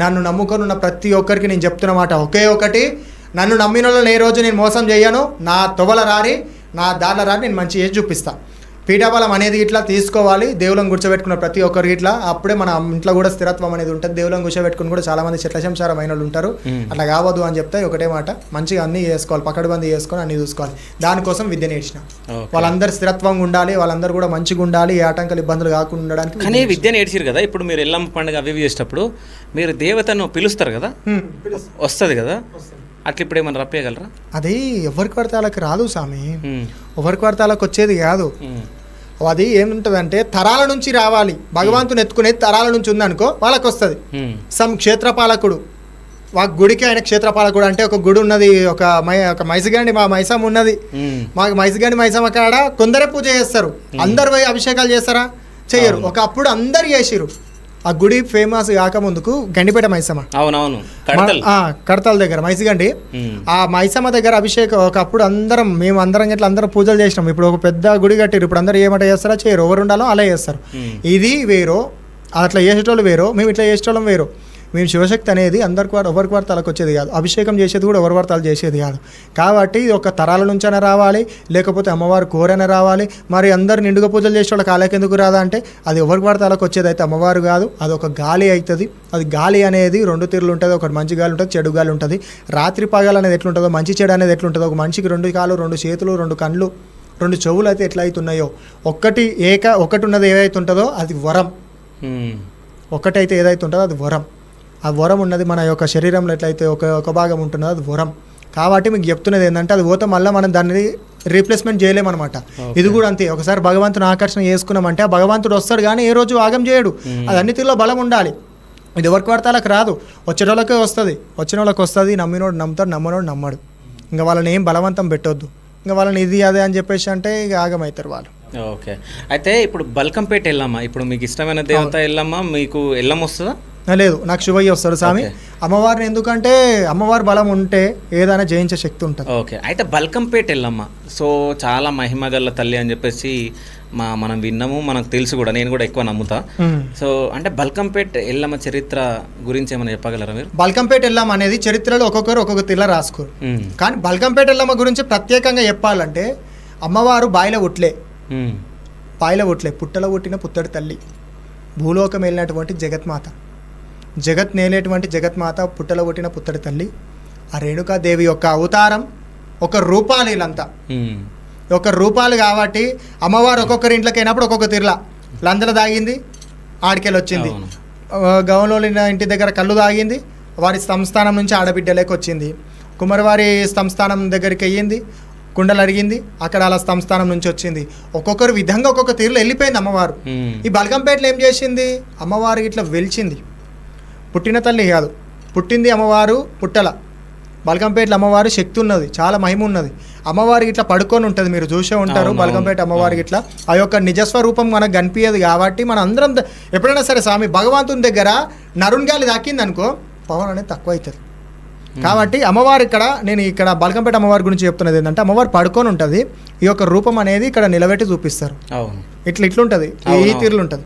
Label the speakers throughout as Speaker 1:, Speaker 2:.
Speaker 1: నన్ను నమ్ముకొని ఉన్న ప్రతి ఒక్కరికి నేను చెప్తున్నమాట ఒకే ఒకటి, నన్ను నమ్మిన వాళ్ళని ఏ రోజు నేను మోసం చేయను. నా తొవల రారి, నా దారిలో రారి నేను మంచి చేసి చూపిస్తాను. పీఠబలం అనేది ఇట్లా తీసుకోవాలి. దేవులను కూర్చోబెట్టుకున్న ప్రతి ఒక్కరికి ఇట్లా, అప్పుడే మన ఇంట్లో కూడా స్థిరత్వం అనేది ఉంటుంది. దేవులను కూర్చోబెట్టుకుని కూడా చాలా మంది చెట్ల సంసారమైన వాళ్ళు ఉంటారు. అట్లా కావద్దు అని చెప్తే ఒకటే మాట, మంచిగా అన్ని చేసుకోవాలి, పకడ్బందీ చేసుకొని అన్ని చూసుకోవాలి. దానికోసం విద్య నేర్చిన. వాళ్ళందరూ స్థిరత్వంగా ఉండాలి, వాళ్ళందరూ కూడా మంచిగా ఉండాలి, ఏ ఆటంకాలు ఇబ్బందులు కాకుండా ఉండడానికి.
Speaker 2: కానీ విద్య నేర్చారు కదా. ఇప్పుడు మీరు ఎల్లమ్మ పండుగ అవి చేసేటప్పుడు మీరు దేవతను పిలుస్తారు కదా, వస్తుంది కదా, అట్లా ఇప్పుడు ఏమన్నా రప్పేయగలరా?
Speaker 1: అది ఎవరికి పడితే వాళ్ళకి రాదు స్వామి, ఎవరికి పడితే వాళ్ళకి వచ్చేది కాదు. అది ఏముంటుందంటే తరాల నుంచి రావాలి. భగవంతుని ఎత్తుకునేది తరాల నుంచి ఉందనుకో వాళ్ళకి వస్తుంది. సమ్ క్షేత్రపాలకుడు, మా గుడికి ఆయన క్షేత్రపాలకుడు అంటే ఒక గుడి ఉన్నది, ఒక మైసగండి మా మైసమ్మ ఉన్నది. మాకు మైసగండి మైసమ్మ కాడ కొందరే పూజ చేస్తారు, అందరు పోయి అభిషేకాలు చేస్తారా? చెయ్యరు. ఒకప్పుడు అందరు చేసిరు. ఆ గుడి ఫేమస్ కాకముందుకు గండిపేట మైసమ్మ,
Speaker 2: అవునవును,
Speaker 1: కడతాల దగ్గర మైసిగండి, ఆ మైసమ్మ దగ్గర అభిషేకం ఒకప్పుడు అందరం, మేము అందరం ఇట్లా అందరం పూజలు చేసినాం. ఇప్పుడు ఒక పెద్ద గుడి కట్టారు, ఇప్పుడు అందరూ ఏమంట చేస్తారా? చేయరు. ఎవరు ఉండాలో అలా చేస్తారు. ఇది వేరో, అట్లా చేసేటోళ్ళు వేరో, మేము ఇట్లా చేసేటోళ్ళం వేరో. మేము శివశక్తి అనేది అందరికి ఎవరికి వార్తలకు వచ్చేది కాదు, అభిషేకం చేసేది కూడా ఎవరి వార్తలు చేసేది కాదు. కాబట్టి ఒక తరాల నుంచైనా రావాలి, లేకపోతే అమ్మవారు కోరైనా రావాలి. మరి అందరు నిండుగా పూజలు చేసే వాళ్ళకి కాలేకెందుకు రాదా అంటే అది ఎవరికి వార్తలకు వచ్చేది అయితే అమ్మవారు కాదు, అది ఒక గాలి అవుతుంది. అది గాలి అనేది రెండు తీరులు ఉంటుంది, ఒకటి మంచి గాలి ఉంటుంది, చెడు గాలి ఉంటుంది. రాత్రి పగలు అనేది ఎట్లుంటుందో, మంచి చెడు అనేది ఎట్లుంటుందో, ఒక మనిషికి 2 కాళ్ళు, 2 చేతులు, 2 కళ్ళు, 2 చెవులు అయితే ఎట్లా అవుతున్నాయో, ఒకటి ఉన్నది ఏదైతే ఉంటుందో అది వరం. ఒకటైతే ఏదైతే ఉంటుందో అది వరం. ఆ వరం ఉన్నది మన యొక్క శరీరంలో ఎట్లయితే ఒక భాగం ఉంటుందో అది వరం. కాబట్టి మీకు చెప్తున్నది ఏంటంటే అది పోతే మళ్ళీ మనం దాన్ని రీప్లేస్మెంట్ చేయలేమన్నమాట. ఇది కూడా అంతే. ఒకసారి భగవంతుని ఆకర్షణ చేసుకున్నామంటే ఆ భగవంతుడు వస్తాడు కానీ ఏ రోజు ఆగం చేయడు. అది అన్నిటిలో బలం ఉండాలి. ఇది ఎవరికి వార్తలకు రాదు, వచ్చిన వాళ్ళకే వస్తుంది. వచ్చిన వాళ్ళకి వస్తుంది, నమ్మినోడు నమ్ముతాడు, నమ్మనోడు నమ్మడు. ఇంకా వాళ్ళని ఏం బలవంతం పెట్టొద్దు. ఇంకా వాళ్ళని ఇది అదే అని చెప్పేసి అంటే ఇక ఆగమవుతారు వాళ్ళు.
Speaker 2: ఓకే. అయితే ఇప్పుడు బల్కంపేట ఎల్లమ్మ, ఇప్పుడు మీకు ఇష్టమైన దేవత ఎల్లమ్మ, మీకు ఎల్లమ్మ వస్తుందా?
Speaker 1: లేదు, నాకు శివయ్య వస్తాడు స్వామి. అమ్మవారిని ఎందుకంటే అమ్మవారి బలం ఉంటే ఏదైనా జయించే శక్తి ఉంటుంది.
Speaker 2: ఓకే. అయితే బల్కంపేట ఎల్లమ్మ సో చాలా మహిమగల్ల తల్లి అని చెప్పేసి మనం విన్నాము, మనకు తెలుసు కూడా, నేను కూడా ఎక్కువ నమ్ముతా. సో అంటే బల్కంపేట ఎల్లమ్మ చరిత్ర గురించి ఏమైనా చెప్పగలరా మీరు?
Speaker 1: బల్కంపేట ఎల్లమ్మ అనేది చరిత్రలో ఒక్కొక్కరు ఒక్కొక్క తిల్ల రాసుకోరు. కానీ బల్కంపేట ఎల్లమ్మ గురించి ప్రత్యేకంగా చెప్పాలంటే అమ్మవారు బాయిల ఉట్లే, పుట్టలో పుట్టిన పుత్తడి తల్లి, భూలోకం వెళ్ళినటువంటి జగత్మాత, జగత్ నేలేటువంటి జగత్మాత, పుట్టలో పుట్టిన పుత్తడి తల్లి. ఆ రేణుకాదేవి యొక్క అవతారం ఒక రూపాలు, వీళ్ళంతా ఒక రూపాలు. కాబట్టి అమ్మవారు ఒక్కొక్కరి ఇంట్లోకి అయినప్పుడు ఒక్కొక్క తిర్ల లందల దాగింది, ఆడికెళ్ళి వచ్చింది. గౌన్లో ఇంటి దగ్గర కళ్ళు దాగింది, వారి సంస్థానం నుంచి ఆడబిడ్డలేకి వచ్చింది. కుమారవారి సంస్థానం దగ్గరికి అయ్యింది, కుండలు అడిగింది, అక్కడ అలా సంస్థానం నుంచి వచ్చింది. ఒక్కొక్కరు విధంగా ఒక్కొక్క తీరులో వెళ్ళిపోయింది అమ్మవారు. ఈ బల్కంపేటలో ఏం చేసింది? అమ్మవారు ఇట్లా వెలిచింది. పుట్టిన తల్లి కాదు, పుట్టింది అమ్మవారు పుట్టల. బల్కంపేటలో అమ్మవారు శక్తి ఉన్నది, చాలా మహిమ ఉన్నది. అమ్మవారికి ఇట్లా పడుకొని ఉంటుంది, మీరు చూసే ఉంటారు. బల్కంపేట అమ్మవారికి ఇట్లా ఆ యొక్క నిజస్వరూపం మనకు కనిపించదు. కాబట్టి మన అందరం ఎప్పుడైనా సరే స్వామి భగవంతుని దగ్గర నరుణ్ గాలి దాకింది అనుకో, పవన్ అనేది తక్కువ అవుతుంది. కాబట్టి అమ్మవారు నేను ఇక్కడ బల్కంపేట అమ్మవారి గురించి చెప్తున్నది ఏంటంటే అమ్మవారు పడుకొని ఉంటుంది. ఈ యొక్క రూపం అనేది ఇక్కడ నిలబెట్టి చూపిస్తారు. ఇట్లుంటది, ఈ తీరులు ఉంటుంది.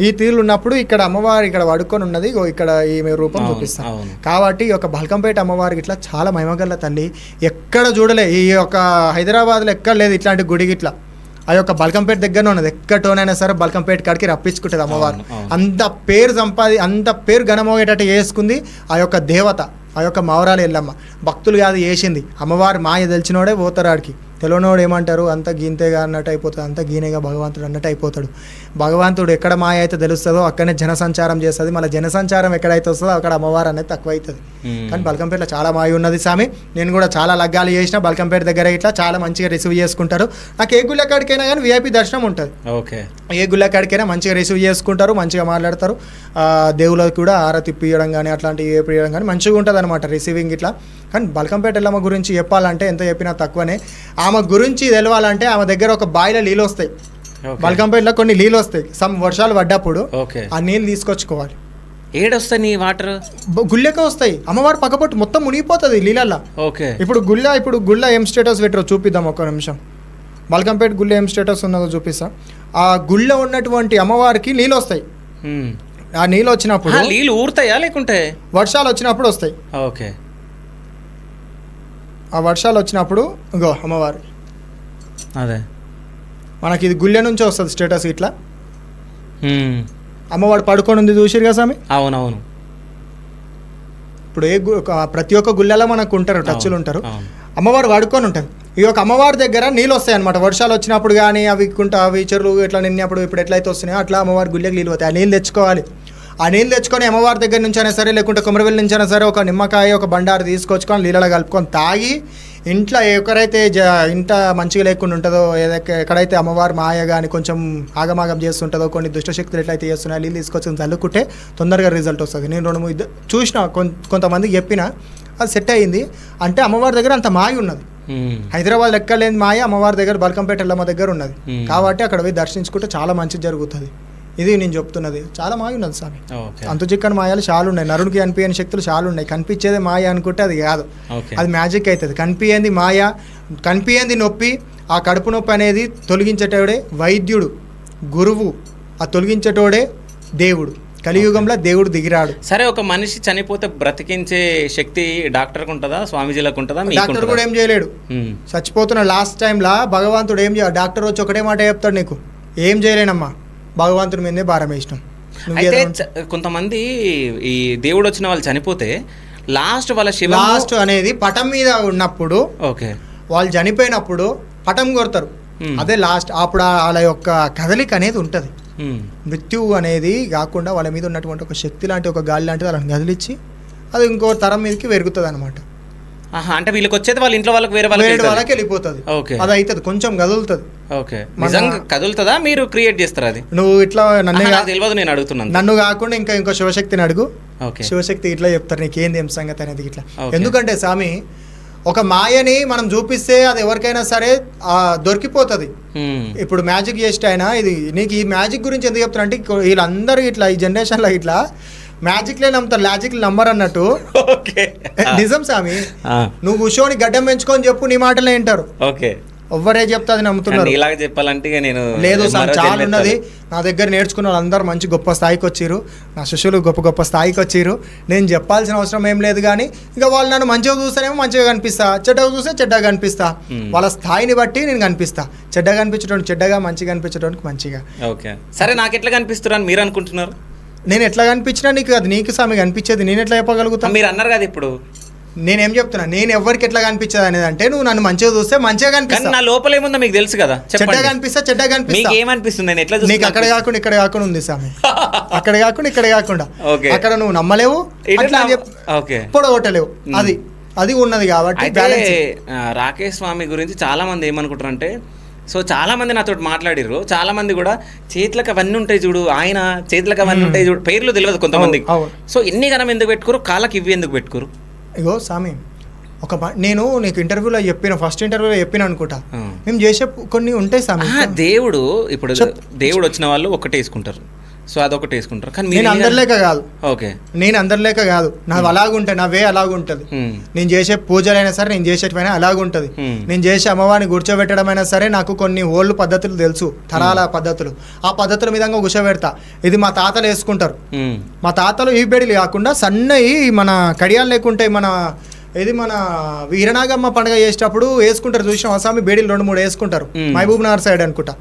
Speaker 1: ఈ తీరులు ఉన్నప్పుడు ఇక్కడ అమ్మవారు ఇక్కడ పడుకొని ఉన్నది, ఇక్కడ ఈమె రూపం చూపిస్తారు. కాబట్టి ఈ యొక్క బల్కంపేట అమ్మవారికి ఇట్లా చాలా మహిమగల తల్లి. ఎక్కడ చూడలే, ఈ యొక్క హైదరాబాద్లో ఎక్కడ లేదు ఇట్లాంటి గుడికి. ఇట్లా ఆ యొక్క బల్కంపేట దగ్గరనే ఉన్నది. ఎక్కడోనైనా సరే బల్కంపేట కాడికి రప్పించుకుంటుంది అమ్మవారు. అంత పేరు ఘనమోగేటట్టు చేసుకుంది ఆ యొక్క దేవత, ఆ యొక్క మౌరాలు ఎల్లమ్మ. భక్తులు కాదు చేసింది, అమ్మవారు మాయ తెలిసినోడే పోతారు ఆడికి. తెలియనోడు ఏమంటారు, అంత గీంతేగా అన్నట్టు అయిపోతుంది, అంత గీనేగా భగవంతుడు అన్నట్టు అయిపోతాడు. భగవంతుడు ఎక్కడ మాయ అయితే తెలుస్తుందో అక్కడనే జనసంచారం చేస్తుంది. మళ్ళీ జనసంచారం ఎక్కడైతే వస్తుందో అక్కడ అమ్మవారు అనేది తక్కువ అవుతుంది. కానీ బల్కంపేటలో చాలా మాయ ఉన్నది స్వామి. నేను కూడా చాలా లగ్గాలు చేసిన బల్కంపేట దగ్గర ఇట్లా చాలా మంచిగా రిసీవ్ చేసుకుంటారు. నాకు ఏ గుళ్ళ కాడికైనా కానీ VIP దర్శనం ఉంటుంది. ఓకే. ఏ గుళ్ళ కాడికైనా మంచిగా రిసీవ్ చేసుకుంటారు, మంచిగా మాట్లాడతారు. దేవుళ్ళకి కూడా ఆరతి ఇప్పియడం కానీ అట్లాంటివి ఇప్పియడం కానీ మంచిగా ఉంటుంది అనమాట రిసీవింగ్ ఇట్లా. కానీ బల్కంపేట ఎల్లమ్మ గురించి చెప్పాలంటే ఎంత చెప్పినా తక్కువనే. ఆమె గురించి తెలవాలంటే ఆమె దగ్గర ఒక బాయిలో నీళ్ళు వస్తాయి. బల్కంపేటలో కొన్ని నీళ్ళు వస్తాయి, వర్షాలు పడ్డప్పుడు ఆ నీళ్ళు తీసుకొచ్చుకోవాలి.
Speaker 2: ఏడొస్తాయి నీ వాటర్?
Speaker 1: గుళ్ళకే వస్తాయి. అమ్మవారు పక్కపొట్టు మొత్తం మునిగిపోతుంది నీళ్ళల్లో.
Speaker 2: ఓకే.
Speaker 1: ఇప్పుడు గుళ్ళ ఏం స్టేటస్ పెట్టరో చూపిద్దాం ఒక్క నిమిషం. బల్కంపేట గుళ్ళ ఏం స్టేటస్ ఉన్నదో చూపిస్తా. ఆ గుళ్ళ ఉన్నటువంటి అమ్మవారికి నీళ్ళు వస్తాయి. ఆ నీళ్ళు వచ్చినప్పుడు
Speaker 2: నీళ్ళు ఊరుతాయా లేకుంటే
Speaker 1: వర్షాలు వచ్చినప్పుడు వస్తాయి.
Speaker 2: ఓకే.
Speaker 1: ఆ వర్షాలు వచ్చినప్పుడు ఇంకో అమ్మవారు
Speaker 2: అదే
Speaker 1: మనకి ఇది గుళ్ళె నుంచి వస్తుంది స్టేటస్ ఇట్లా అమ్మవాడు పడుకొని ఉంది చూసిరు కదా స్వామి.
Speaker 2: అవునవును.
Speaker 1: ఇప్పుడు ప్రతి ఒక్క గుళ్ళెలో మనకు ఉంటారు, టచ్లు ఉంటారు. అమ్మవారు పడుకొని ఉంటుంది. ఈ యొక్క అమ్మవారి దగ్గర నీళ్ళు వస్తాయి అనమాట. వర్షాలు వచ్చినప్పుడు కానీ అవి చెరువులు ఇట్లా నిన్నప్పుడు ఇప్పుడు ఎట్లయితే వస్తున్నాయో అట్లా అమ్మవారి గుళ్ళకి నీళ్ళు పోతాయి. ఆ నీళ్ళు తెచ్చుకోవాలి. ఆ నీళ్ళు తెచ్చుకొని అమ్మవారి దగ్గర నుంచి అయినా సరే లేకుంటే కొమరవెల్లి నుంచి అయినా సరే ఒక నిమ్మకాయ ఒక బండారు తీసుకొచ్చుకొని నీళ్ళలో కలుపుకొని తాగి ఇంట్లో ఎక్కడైతే ఇంట మంచిగా లేకుండా ఉంటుందో ఎక్కడైతే అమ్మవారి మాయ కానీ కొంచెం ఆగమాగం చేస్తుంటుందో కొన్ని దుష్టశక్తులు ఎట్లయితే చేస్తున్నాయో నీళ్ళు తీసుకొచ్చి చల్లుకుంటే తొందరగా రిజల్ట్ వస్తుంది. నేను 2-3 చూసిన, కొంతమందికి చెప్పిన, అది సెట్ అయ్యింది. అంటే అమ్మవారి దగ్గర అంత మాయ ఉన్నది. హైదరాబాద్ లెక్కలేని మాయ అమ్మవారి దగ్గర బల్కంపేట ఎల్లమ్మ దగ్గర ఉన్నది. కాబట్టి అక్కడ పోయి దర్శించుకుంటే చాలా మంచి జరుగుతుంది. ఇది నేను చెప్తున్నది. చాలా మాయ ఉన్నది స్వామి. అంతు చిక్కని మాయాలు చాలా ఉన్నాయి. నరునికి కనిపించని శక్తులు చాలా ఉన్నాయి. కనిపించేదే మాయ అనుకుంటే అది కాదు, అది మ్యాజిక్ అవుతుంది. కనిపించింది మాయ, కనిపించింది నొప్పి. ఆ కడుపు నొప్పి అనేది తొలగించేటోడే వైద్యుడు, గురువు. ఆ తొలగించేటోడే దేవుడు. కలియుగంలో దేవుడు దిగిరాడు.
Speaker 2: సరే, ఒక మనిషి చనిపోతే బ్రతికించే శక్తి డాక్టర్కి ఉంటుందా, స్వామీజీలకు ఉంటుందా?
Speaker 1: డాక్టర్ కూడా ఏం చేయలేడు. చచ్చిపోతున్న లాస్ట్ టైంలో భగవంతుడు ఏం చేయాలి? డాక్టర్ వచ్చి ఒకటే మాట చెప్తాడు, నీకు ఏం చేయలేనమ్మా, భగవంతుడి మీదే భారం వేసినాం.
Speaker 2: అయితే కొంతమంది ఈ దేవుడు వచ్చిన వాళ్ళు చనిపోతే లాస్ట్ వాళ్ళ
Speaker 1: లాస్ట్ అనేది పటం మీద ఉన్నప్పుడు,
Speaker 2: ఓకే,
Speaker 1: వాళ్ళు చనిపోయినప్పుడు పటం కొడతారు. అదే లాస్ట్. అప్పుడు వాళ్ళ యొక్క కదలిక అనేది ఉంటుంది. మృత్యువు అనేది కాకుండా వాళ్ళ మీద ఉన్నటువంటి ఒక శక్తి లాంటి ఒక గాలి లాంటిది వాళ్ళని కదిలిచ్చి అది ఇంకో తరం మీదకి పెరుగుతుంది అనమాట.
Speaker 2: అంటే వీళ్ళకి వచ్చేది వాళ్ళ ఇంట్లో వాళ్ళకి వేరే
Speaker 1: వాళ్ళకి వెళ్ళిపోతుంది. అది అవుతుంది, కొంచెం కదులుతుంది.
Speaker 2: ఓకే, నిజంగా కదులుతుందా? మీరు క్రియేట్ చేస్తారా అది?
Speaker 1: నువ్వు ఇట్లా నన్ను
Speaker 2: తెలియదు, నేను అడుగుతున్నాను.
Speaker 1: నన్ను కాకుండా ఇంకో శివశక్తిని అడుగు. శివశక్తి ఇట్లా చెప్తారు నీకేంది ఏం సంగతి అనేది ఇట్లా. ఎందుకంటే స్వామి, ఒక మాయని మనం చూపిస్తే అది ఎవరికైనా సరే దొరికిపోతుంది. ఇప్పుడు మ్యాజిక్ చేస్తే అయినా ఇది నీకు ఈ మ్యాజిక్ గురించి ఎందుకు చెప్తున్నా అంటే వీళ్ళందరూ ఇట్లా ఈ జనరేషన్లో ఇట్లా మ్యాజిక్లే నమ్ముతారు, లాజిక్లు నమ్మరు అన్నట్టు. నిజం స్వామి. నువ్వు కూర్చొని గడ్డం పెంచుకొని చెప్పు, నీ మాటలే వింటారు.
Speaker 2: ఓకే,
Speaker 1: ఎవ్వరే చెప్తా అది నమ్ముతున్నారు.
Speaker 2: ఇలాగ చెప్పాలంటే నేను
Speaker 1: లేదు సార్, చాలా ఉన్నది. నా దగ్గర నేర్చుకున్న వాళ్ళందరూ మంచి గొప్ప స్థాయికి వచ్చారు. నా శిష్యులు గొప్ప స్థాయికి వచ్చారు. నేను చెప్పాల్సిన అవసరం ఏం లేదు. కానీ ఇంకా వాళ్ళు నన్ను మంచిగా చూస్తేనేమో మంచిగా కనిపిస్తా, చెడ్డగా చూస్తే చెడ్డగా కనిపిస్తా. వాళ్ళ స్థాయిని బట్టి నేను కనిపిస్తా. చెడ్డగా కనిపించడానికి చెడ్డగా, మంచిగా కనిపించడానికి మంచిగా.
Speaker 2: ఓకే, సరే, నాకు ఎట్లా కనిపిస్తున్నారు అని మీరు అనుకుంటున్నారు?
Speaker 1: నేను ఎట్లా కనిపించినా నీకు అది నీకు స్వామి కనిపించేది. నేను ఎట్లా చెప్పగలుగుతాను?
Speaker 2: మీరు అన్నారు కదా ఇప్పుడు.
Speaker 1: నేనేం చెప్తున్నా, నేను ఎవరికి ఎట్లా కనిపించదు అనేది అంటే నువ్వు నన్ను మంచిగా చూస్తే మంచిగా కనిపిస్తా.
Speaker 2: నా లోపల ఏముందో మీకు తెలుసు కదా.
Speaker 1: చెడ్డగా కనిపిస్తా, చెడ్డగా కనిపిస్తా.
Speaker 2: ఏమనిపిస్తుంది? నేను ఎట్లా
Speaker 1: నీకు అక్కడ కాకుండా ఇక్కడ కాకుండా ఉంది స్వామి. అక్కడ కాకుండా ఇక్కడ కాకుండా అక్కడ నువ్వు నమ్మలేవు, పొడగొట్టలేవు. అది ఉన్నది కాబట్టి.
Speaker 2: రాకేష్ స్వామి గురించి చాలా మంది ఏమనుకుంటారు అంటే, సో చాలా మంది నాతో మాట్లాడిర్రు. చాలా మంది కూడా చేతులకు అవన్నీ ఉంటాయి చూడు, ఆయన చేతులకు అవన్నీ ఉంటాయి చూడు, పేర్లు తెలియదు కొంతమంది. సో ఎన్ని గణం ఎందుకు పెట్టుకోరు, కాళ్ళకి ఇవి ఎందుకు పెట్టుకోరు?
Speaker 1: ఇగో స్వామి, నేను నీకు ఇంటర్వ్యూలో చెప్పిన, ఫస్ట్ ఇంటర్వ్యూలో చెప్పిన అనుకుంటా, మేము చేసే కొన్ని ఉంటాయి స్వామి.
Speaker 2: దేవుడు ఇప్పుడు దేవుడు వచ్చిన వాళ్ళు ఒకటి వేసుకుంటారు, సో అదొకటి వేసుకుంటారు. కానీ
Speaker 1: నేను అందరిలేక కాదు.
Speaker 2: ఓకే,
Speaker 1: నేను అందరిలేక కాదు. నావి అలాగుంటాయి, నా వే అలాగుంటుంది. నేను చేసే పూజలైనా సరే, నేను చేసేటివైనా అలాగుంటుంది. నేను చేసే అమ్మవారిని కూర్చోబెట్టడం అయినా సరే, నాకు కొన్ని ఓల్డ్ పద్ధతులు తెలుసు, తరాల పద్ధతులు. ఆ పద్ధతుల విధంగా కూర్చోబెడతా. ఇది మా తాతలు వేసుకుంటారు. మా తాతలు ఈ బెడిలు కాకుండా సన్నయి మన కడియాలు లేకుంటాయి. మన వీరనాగమ్మ పండుగ చేసేటప్పుడు వేసుకుంటారు, చూసిన అసామి బేడీలు 2-3 వేసుకుంటారు. మహబూబ్ నగర్ సైడ్ అనుకుంటా.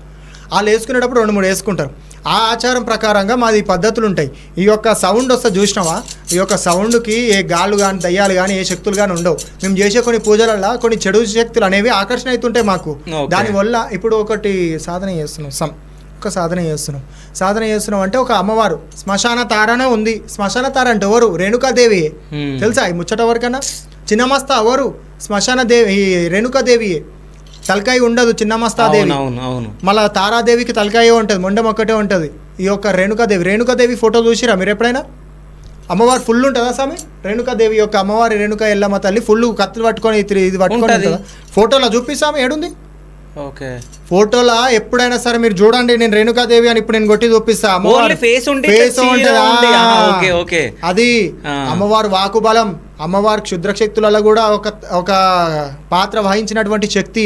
Speaker 1: వాళ్ళు వేసుకునేటప్పుడు 2-3 వేసుకుంటారు. ఆ ఆచారం ప్రకారంగా మాది పద్ధతులు ఉంటాయి. ఈ యొక్క సౌండ్ వస్తే చూసినావా, ఈ యొక్క సౌండ్కి ఏ గాళ్ళు కానీ, దయ్యాలు కానీ, ఏ శక్తులు కానీ ఉండవు. మేము చేసే కొన్ని పూజలలో కొన్ని చెడు శక్తులు అనేవి ఆకర్షణ అవుతుంటాయి మాకు. దానివల్ల ఇప్పుడు ఒకటి సాధన చేస్తున్నాం, సాధన చేస్తున్నాం అంటే ఒక అమ్మవారు శ్మశాన తారనే ఉంది. శ్మశాన తార అంటే ఎవరు? రేణుకాదేవి. తెలుసా ఈ ముచ్చట ఎవరికన్నా? చిన్నమస్తా ఎవరు? శ్మశాన దేవి రేణుకాదేవియే. తలకాయ ఉండదు చిన్నమస్తాదేవి. మళ్ళీ తారాదేవికి తలకాయ ఉంటుంది, మొండం ఒక్కటే ఉంటుంది. ఈ యొక్క రేణుకాదేవి ఫోటో చూసిరా మీరు ఎప్పుడైనా? అమ్మవారు ఫుల్ ఉంటుందా స్వామి? రేణుకాదేవి యొక్క అమ్మవారి రేణుక ఎల్లమ్మ తల్లి ఫుల్ కత్తులు పట్టుకొని ఇది పట్టుకొని ఉంటుందా? ఫోటోలో చూపిస్తాము, ఏడుంది ఫోటోలో? ఎప్పుడైనా సరే మీరు చూడండి, నేను రేణుకాదేవి అని ఇప్పుడు నేను కొట్టి చూపిస్తా. అది అమ్మవారు వాకుబలం, అమ్మవారి క్షుద్ర శక్తులలో కూడా ఒక పాత్ర వహించినటువంటి శక్తి.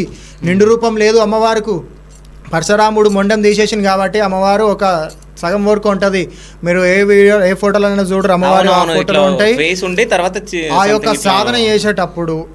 Speaker 1: నిండు రూపం లేదు అమ్మవారికి. పరశురాముడు మొండం తీసేసింది కాబట్టి అమ్మవారు ఒక సగం వరకు ఉంటుంది. మీరు ఏ వీడియో ఏ ఫోటోలైనా చూడరు, అమ్మవారి ఫోటోలు ఉంటాయి.
Speaker 2: ఫేస్ ఉండి తర్వాత
Speaker 1: ఆ యొక్క సాధన చేసేటప్పుడు